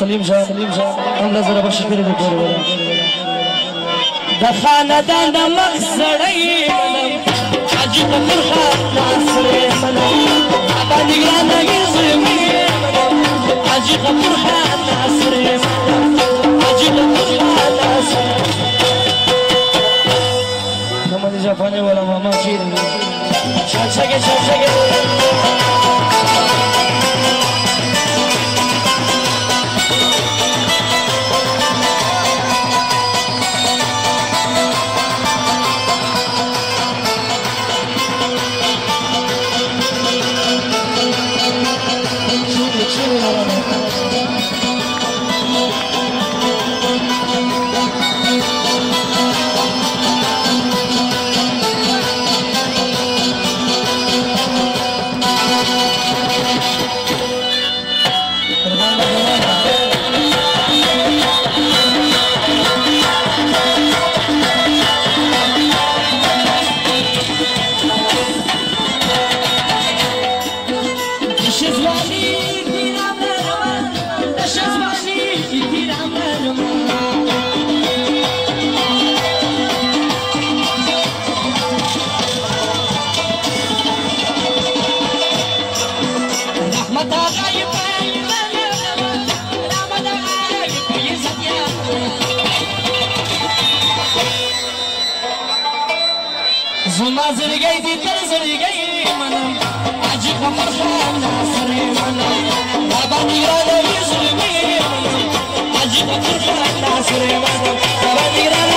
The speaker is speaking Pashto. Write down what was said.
سلیم شاه هم لزر بخشش کړی دی ټول ولا د خاندان د مخ سړی حاجی غفور خان ناصر باندې ګران نګزمي حاجی غفور خان ناصر حاجی غفور خان ناصر محمد جعفر ولا ماما شیر شاشه زما زړګی دې تر زړګی منم حاجی غفور خان ناصر منم بابا نیرانه وې زړګی منم حاجی غفور خان ناصر منم بابا نیرانه